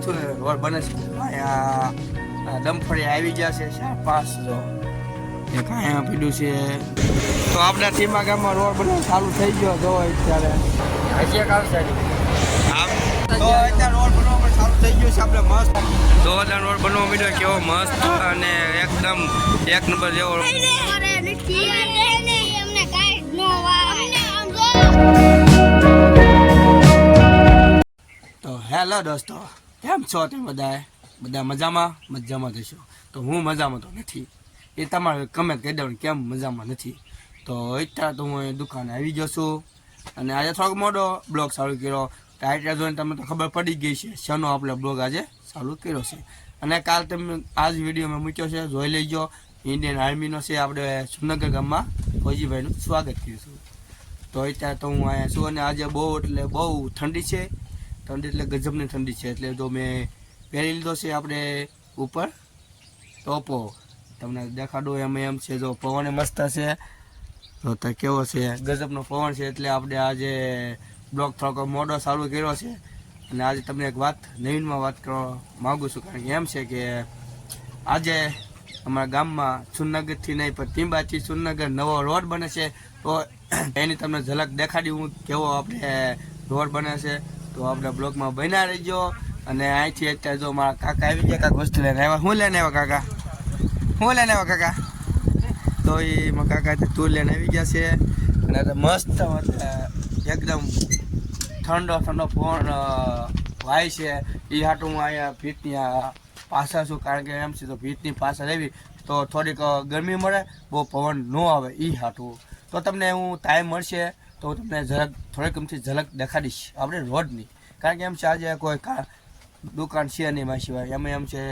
હતું ને રોડ બને છે અહીંયા ડમ્ફળી આવી ગયા છે 4-5 જો એક અહીંયા પીડ્યું છે તો આપણા ટીમા ગામમાં રોડ બનવાનો ચાલુ થઈ ગયો જો અત્યારે હજી એક આવશે તો અત્યારે રોડ બનવામાં ચાલુ થઈ ગયો છે આપણે મસ્ત જોરદાર રોડ બનવા માંડ્યો કેવો મસ્ત અને એકદમ એક નંબર જેવો તો હેલો દોસ્તો કેમ છો તમે બધા મજામાં થશો તો હું મજામાં તો નથી એ તમારે કમેન્ટ કહી દેવાનું કેમ મજામાં નથી તો અત્યારે તો હું દુકાને આવી ગયો છું અને આજે થોડોક મોટો બ્લોગ ચાલુ કર્યો ટાઇટલ જોઈને તમને તો ખબર પડી ગઈ છે શેનો આપણે બ્લોગ આજે ચાલુ કર્યો છે અને કાલ તમે આજ વિડીયો મેં મૂક્યો છે જોઈ લેજો ઇન્ડિયન આર્મીનો છે આપણે સુરનગર ગામમાં ફૌજીભાઈનું સ્વાગત કરીશું તો અત્યારે તો હું અહીંયા છું અને આજે બહુ ઠંડી છે ઠંડી એટલે ગજબની ઠંડી છે એટલે જો મેં પહેરી લીધો છે આપણે ઉપર ટોપો તમને દેખાડો એમ છે જો પવન મસ્ત છે તો તે કેવો છે ગજબનો પવન છે એટલે આપણે આજે બ્લોગ થોડોક મોટો ચાલુ કર્યો છે અને આજે તમને એક નવીનમાં વાત કરવા માગું છું કારણ કે એમ છે કે આજે અમારા ગામમાં સુરનગરથી નહીં પણ ટીંબાથી સુરનગર નવો રોડ બને છે તો એની તમને ઝલક દેખાડી હું કેવો આપણે રોડ બને છે તો આપણે બ્લોગમાં બન્યા રહીજો અને અહીંથી અત્યારે જો મારા કાકા આવી ગયા કાંઈક વસ્તુ લઈને આવ્યા હું લઈને આવ્યા કાકા તો એ મારા કાકા તું લઈને આવી ગયા છે અને મસ્ત એકદમ ઠંડો પવન વાય છે એ હાટું હું અહીંયા ભીતની પાછળ છું કારણ કે એમ છે તો ભીતની પાછળ આવી તો થોડીક ગરમી મળે બહુ પવન ન આવે એ હાટું તો તમને હું ટાઈમ મળશે તો હું તમને થોડીક ગમતી ઝલક દેખાડીશ આપણે રોડની કારણ કે એમ છે આજે કોઈ દુકાન છે નહીં એમાં સિવાય એમ છે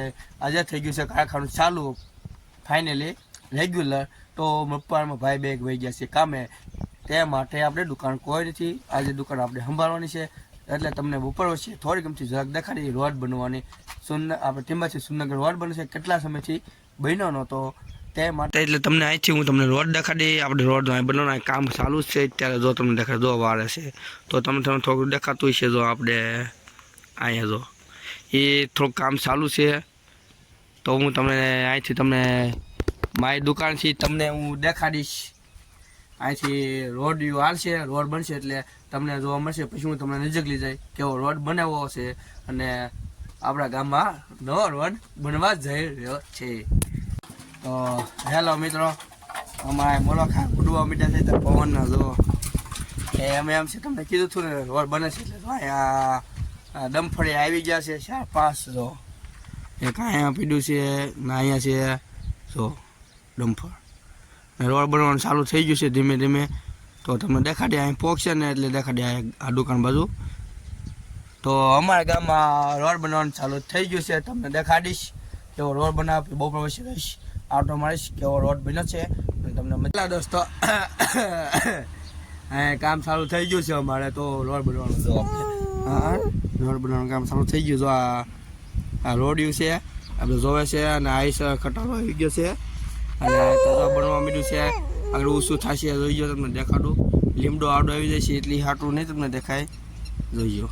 આજે થઈ ગયું છે કારખાનું ચાલુ ફાઇનલી રેગ્યુલર તો મપ્પારમાં ભાઈ બેગ વહી ગયા છે કામે તે માટે આપણે દુકાન કોઈ નથી આજે દુકાન આપણે સંભાળવાની છે એટલે તમને બપોર વચ્ચે થોડી ગમતી ઝલક દેખાડી રોડ બનવાની આપણે ટીંબાથી સુરનગર રોડ બને છે કેટલા સમયથી બન્યો નહોતો તે માટે એટલે તમને અહીંથી હું તમને રોડ દેખાડી આપણે રોડ બનવાનું કામ ચાલુ જ છે અત્યારે જો તમને દેખાડ જો વારે છે તો તમને થોડુંક દેખાતું છે જો આપણે અહીંયા જો એ થોડુંક કામ ચાલુ છે તો હું તમને અહીંથી તમને મારી દુકાનથી તમને હું દેખાડીશ અહીંથી રોડ હાલશે રોડ બનશે એટલે તમને જોવા મળશે પછી હું તમને નજીક લઈ જાય કેવો રોડ બનાવવો છે અને આપણા ગામમાં નવો રોડ બનવા જઈ રહ્યો છે તો હેલો મિત્રો અમારે મોલોખા ઉડવા મીઠા છે તો પવનના જો એમ છે તમને કીધું હતું ને રોડ બને છે એટલે અહીંયા ડમ્ફળી આવી ગયા છે 4-5 જો એક અહીંયા પીડ્યું છે ને અહીંયા છે જો ડમ્ફર રોડ બનવાનું ચાલુ થઈ ગયું છે ધીમે ધીમે તો તમને દેખાડી અહીં પહોંચશે ને એટલે દેખાડી આ દુકાન બાજુ તો અમારા ગામમાં રોડ બનાવવાનું ચાલુ થઈ ગયું છે તમને દેખાડીશ કેવો રોડ બનાવી બહુ પ્રવાસી રહીશ આટો મારીશ કેવો રોડ બન્યો છે અને તમને મજા દોસ્તો અહીં કામ ચાલુ થઈ ગયું છે અમારે તો રોડ બનાવવાનું જો હા રોડ બનાવવાનું કામ ચાલુ થઈ ગયું જો આ રોડિયું છે આપણે જોવે છે અને આઈસ ખટારો આવી ગયો છે અને તવા બનવા માંડ્યું છે આગળ ઓછું થશે જોઈજો તમને દેખાડું લીમડો આડો આવી જાય છે એટલી હાટું નહીં તમને દેખાય જોઈજો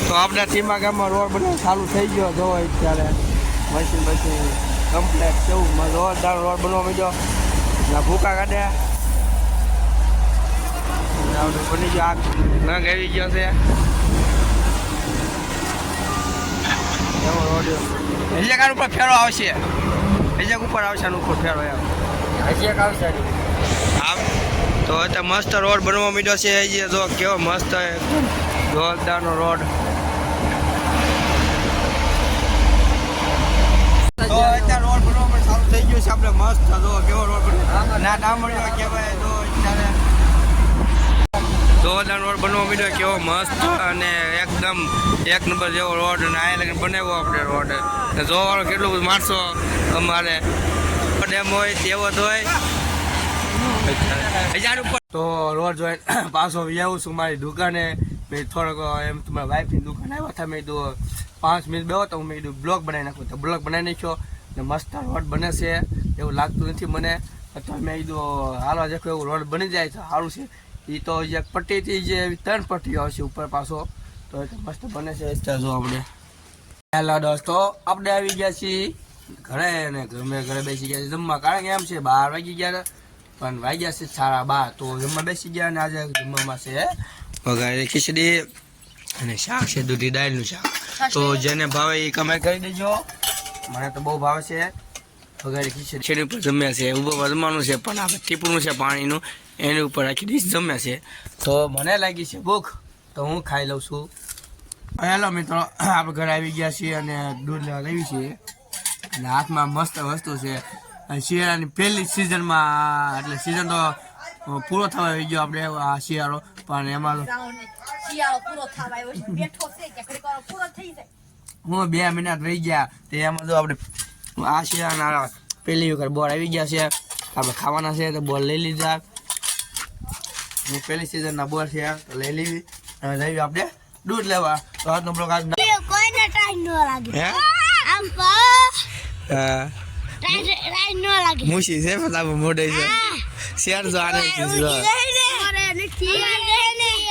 તો આપણા ટીમા ગામમાં રોડ બનવાનો ચાલુ થઈ ગયો જો અત્યારે મશીન કમ્પ્લેટ કેવું જોરદાર રોડ બનવા માંડ્યો ના ભૂકા કાઢ્યા બની ગયો આગ નગ આવી ગયો છે એવો રોડ હજી કાર ઉપર ફેરો આવશે હજી ઉપર આવશે ઉપર ફેરો એમ હજી એક આવશે આમ તો અત્યારે મસ્ત રોડ બનવા માંડ્યો છે હજી જો કેવો મસ્ત જોરદારનો રોડ તો અત્યારે રોડ બનવામાં ચાલુ થઈ ગયો છે આપણે મસ્ત જો કેવો રોડ બન્યો ના ડામરીઓ કહેવાય તો અત્યારે જોરદાર રોડ બનવા માંડ્યો કેવો મસ્ત અને એકદમ એક નંબર જેવો રોડ અને આ લગન બનાવ્યો આપણે રોડ જોવાનું કેટલું બધું માણસો અમારે એમ હોય તેવો જ હોય તો રોડ જોઈ પાછો આવું છું મારી દુકાને મેં થોડોક એમ તમારા વાઈફની દુકાન આવ્યા હતા મેં કીધું 5 મિનિટ બેહો તો મેં કીધું બ્લોગ બનાવી નાખું તો બ્લોગ બનાવી નાખ્યો ને મસ્ત રોડ બને છે એવું લાગતું નથી મને તો મેં કીધું હાલો જે એવું રોડ બની જાય તો સારું છે એ તો જે પટ્ટીથી જે 3 પટ્ટીઓ આવશે ઉપર પાછો તો મસ્ત બને છે જો આપણે હેલો દોસ્તો, આપણે આવી ગયા છીએ ઘરે ને ઘરે બેસી ગયા છીએ જમવા. કારણ કે એમ છે 12 વાગી ગયા પણ વાગ્યા છે 12:30, તો જમવા બેસી ગયા. અને આજે જમવામાં છે વઘારેલી ખીચડી અને શાક છે દૂધી દાળનું શાક. તો જેને ભાવે એ કમેન્ટ કરી દેજો. મને તો બહુ ભાવે છે વઘારેલી ખીચડી ઉપર જમ્યા છે. ઉભો જમવાનું છે પણ આપણે ટીપણું છે પાણીનું, એની ઉપર આખી ડીશ જમ્યા છે. તો મને લાગી છે ભૂખ, તો હું ખાઈ લઉં છું. હેલો મિત્રો, આપણે ઘરે આવી ગયા છીએ અને દૂધ લેવા લેવી છીએ. અને હાથમાં મસ્ત વસ્તુ છે શિયાળાની પહેલી સિઝનમાં. એટલે સિઝન તો પૂરો થવા આવી ગયો આપણે આ શિયાળો, પણ એમાં હું 2 મહિના રહી ગયા. તો એમાં જો આપણે આ શિયાળાના પહેલી વખત બોર આવી ગયા છે. આપણે ખાવાના છે તો બોર લઈ લીધા. પહેલી સિઝનના બોર છે તો લઈ લેવી. અને જઈએ આપણે દૂધ લેવા. તો આજનો બ્લોગ આજ કોઈને ટાઈમ ન લાગે. હે આમ ટાઈમ ન લાગે. મુશી છે પણ આપણે મોઢે છે શેર જો આને છે જો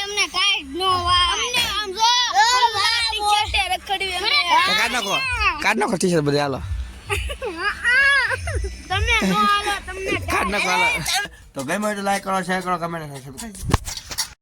અમને કાઈ ન વાય. અમને આમ જો ટી-શર્ટ રખડવી. કાઢ નાખો ટી-શર્ટ બધે હાલો. તમને નો હાલો, તમને કાઢ નાખો હાલો. તો ગમે તો લાઈક કરો, શેર કરો, કમેન્ટ કરો.